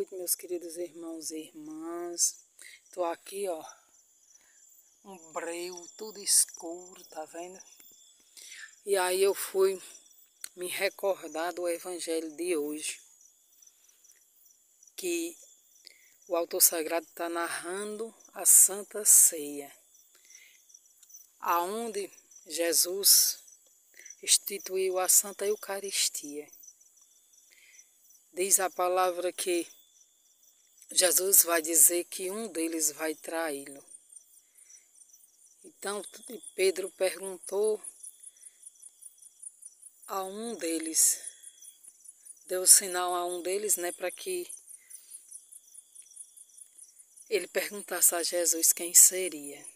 noite, meus queridos irmãos e irmãs. Tô aqui, ó, um breu, tudo escuro, tá vendo? E aí eu fui me recordar do evangelho de hoje, que o autor sagrado está narrando a Santa Ceia, aonde Jesus instituiu a Santa Eucaristia. Diz a palavra que Jesus vai dizer que um deles vai traí-lo. Então Pedro perguntou a um deles, deu sinal a um deles, né, para que ele perguntasse a Jesus quem seria.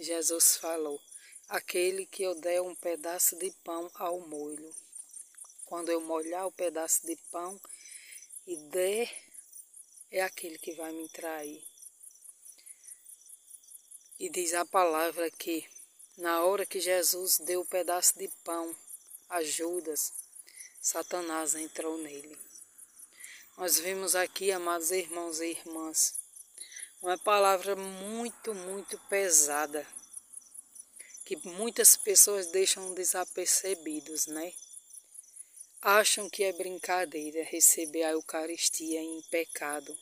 Jesus falou: aquele que eu der um pedaço de pão ao molho. Quando eu molhar o pedaço de pão e der, é aquele que vai me trair. E diz a palavra que na hora que Jesus deu o pedaço de pão a Judas, Satanás entrou nele. Nós vimos aqui, amados irmãos e irmãs, uma palavra muito pesada, que muitas pessoas deixam desapercebidos, né? Acham que é brincadeira receber a Eucaristia em pecado.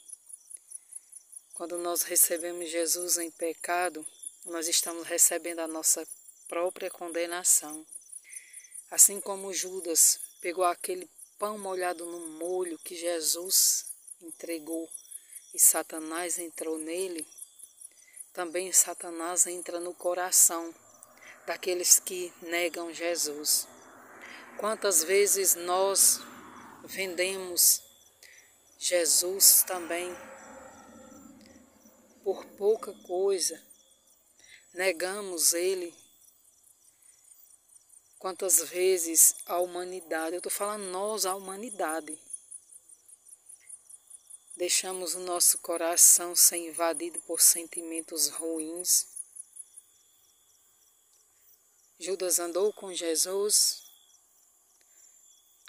Quando nós recebemos Jesus em pecado, nós estamos recebendo a nossa própria condenação. Assim como Judas pegou aquele pão molhado no molho que Jesus entregou e Satanás entrou nele, também Satanás entra no coração daqueles que negam Jesus. Quantas vezes nós vendemos Jesus também por pouca coisa, negamos Ele. Quantas vezes a humanidade, eu estou falando nós, a humanidade, deixamos o nosso coração ser invadido por sentimentos ruins. Judas andou com Jesus,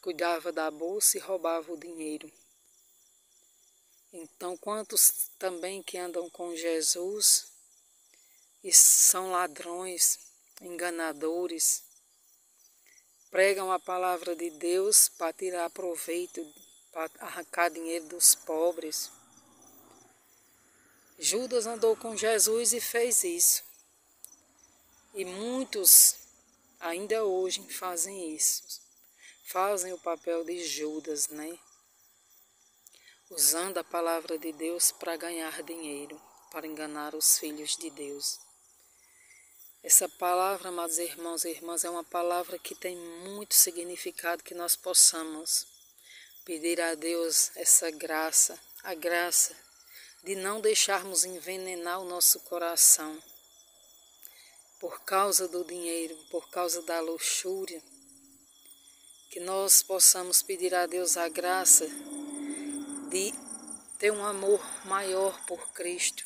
cuidava da bolsa e roubava o dinheiro. Então, quantos também que andam com Jesus e são ladrões, enganadores, pregam a palavra de Deus para tirar proveito, para arrancar dinheiro dos pobres. Judas andou com Jesus e fez isso. E muitos ainda hoje fazem isso. Fazem o papel de Judas, né? Usando a palavra de Deus para ganhar dinheiro, para enganar os filhos de Deus. Essa palavra, amados irmãos e irmãs, é uma palavra que tem muito significado, que nós possamos pedir a Deus essa graça, a graça de não deixarmos envenenar o nosso coração por causa do dinheiro, por causa da luxúria, que nós possamos pedir a Deus a graça de ter um amor maior por Cristo,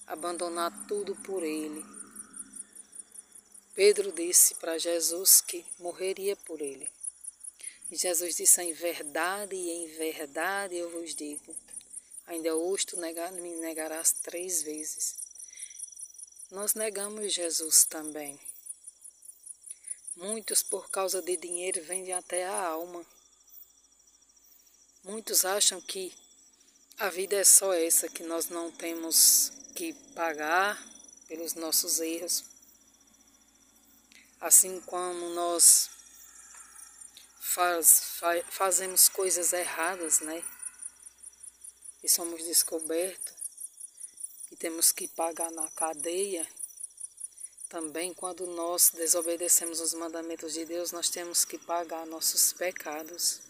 abandonar tudo por Ele. Pedro disse para Jesus que morreria por Ele. E Jesus disse: em verdade e em verdade eu vos digo, ainda hoje tu me negarás 3 vezes. Nós negamos Jesus também. Muitos, por causa de dinheiro, vendem até a alma. Muitos acham que a vida é só essa, que nós não temos que pagar pelos nossos erros. Assim como nós fazemos coisas erradas, né? E somos descobertos e temos que pagar na cadeia. Também, quando nós desobedecemos os mandamentos de Deus, nós temos que pagar nossos pecados.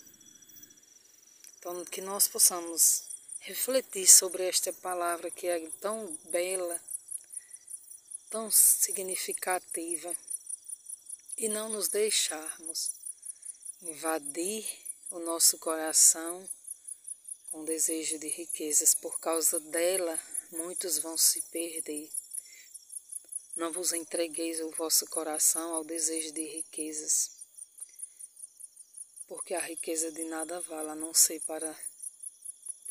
Então, que nós possamos refletir sobre esta palavra que é tão bela, tão significativa, e não nos deixarmos invadir o nosso coração com desejo de riquezas. Por causa dela, muitos vão se perder. Não vos entregueis o vosso coração ao desejo de riquezas, porque a riqueza de nada vale, a não ser para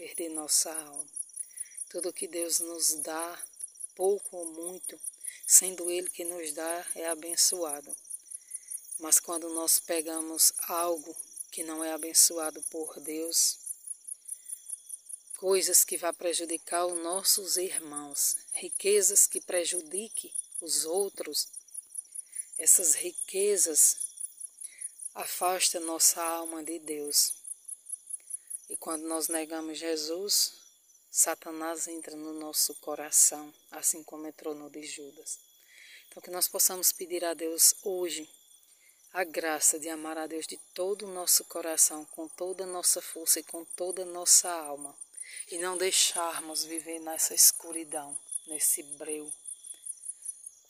perder nossa alma. Tudo que Deus nos dá, pouco ou muito, sendo Ele que nos dá, é abençoado. Mas quando nós pegamos algo que não é abençoado por Deus, coisas que vão prejudicar os nossos irmãos, riquezas que prejudiquem os outros, essas riquezas afastam nossa alma de Deus. E quando nós negamos Jesus, Satanás entra no nosso coração, assim como entrou no de Judas. Então que nós possamos pedir a Deus hoje a graça de amar a Deus de todo o nosso coração, com toda a nossa força e com toda a nossa alma. E não deixarmos viver nessa escuridão, nesse breu.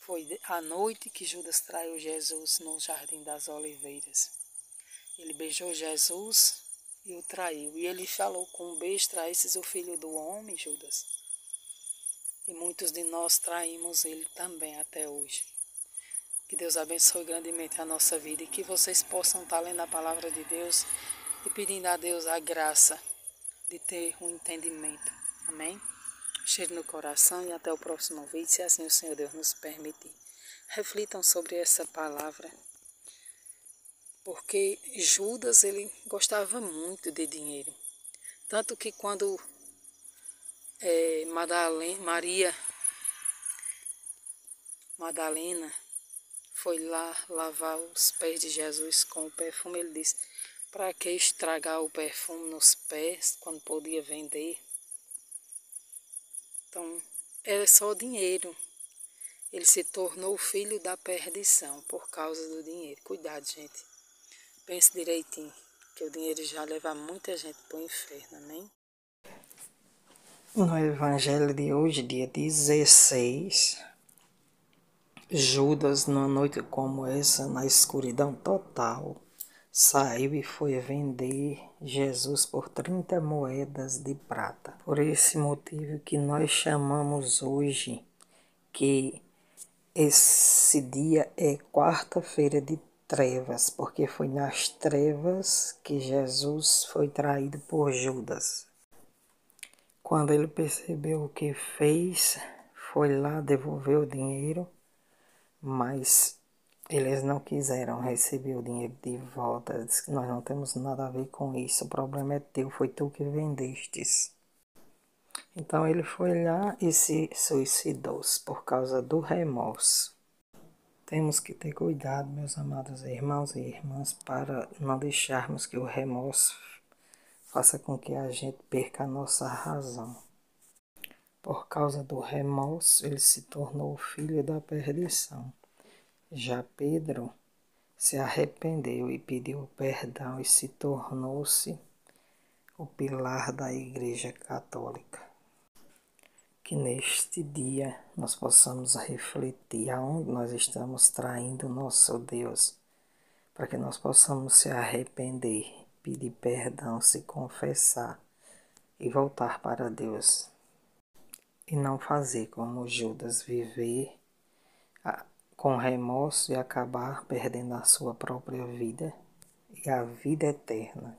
Foi à noite que Judas traiu Jesus no Jardim das Oliveiras. Ele beijou Jesus e o traiu. E ele falou: com um beijo traísses o Filho do Homem, Judas. E muitos de nós traímos ele também até hoje. Que Deus abençoe grandemente a nossa vida e que vocês possam estar lendo a palavra de Deus e pedindo a Deus a graça de ter um entendimento. Amém? Cheiro no coração e até o próximo vídeo, se assim o Senhor Deus nos permitir. Reflitam sobre essa palavra, porque Judas ele gostava muito de dinheiro. Tanto que quando Maria Madalena foi lá lavar os pés de Jesus com o perfume, ele disse: para que estragar o perfume nos pés quando podia vender? Então, era só dinheiro. Ele se tornou filho da perdição por causa do dinheiro. Cuidado, gente. Pense direitinho, que o dinheiro já leva muita gente para o inferno, amém? No evangelho de hoje, dia 16, Judas, numa noite como essa, na escuridão total, saiu e foi vender Jesus por 30 moedas de prata. Por esse motivo que nós chamamos hoje que esse dia é quarta-feira de trevas, porque foi nas trevas que Jesus foi traído por Judas. Quando ele percebeu o que fez, foi lá devolver o dinheiro, mas eles não quiseram receber o dinheiro de volta. Disse que nós não temos nada a ver com isso, o problema é teu, foi tu que vendestes. Então ele foi lá e se suicidou-se por causa do remorso. Temos que ter cuidado, meus amados irmãos e irmãs, para não deixarmos que o remorso faça com que a gente perca a nossa razão. Por causa do remorso, ele se tornou filho da perdição. Já Pedro se arrependeu e pediu perdão e se tornou-se o pilar da Igreja Católica. Que neste dia nós possamos refletir aonde nós estamos traindo o nosso Deus, para que nós possamos se arrepender, pedir perdão, se confessar e voltar para Deus. E não fazer como Judas, viver com remorso e acabar perdendo a sua própria vida e a vida eterna.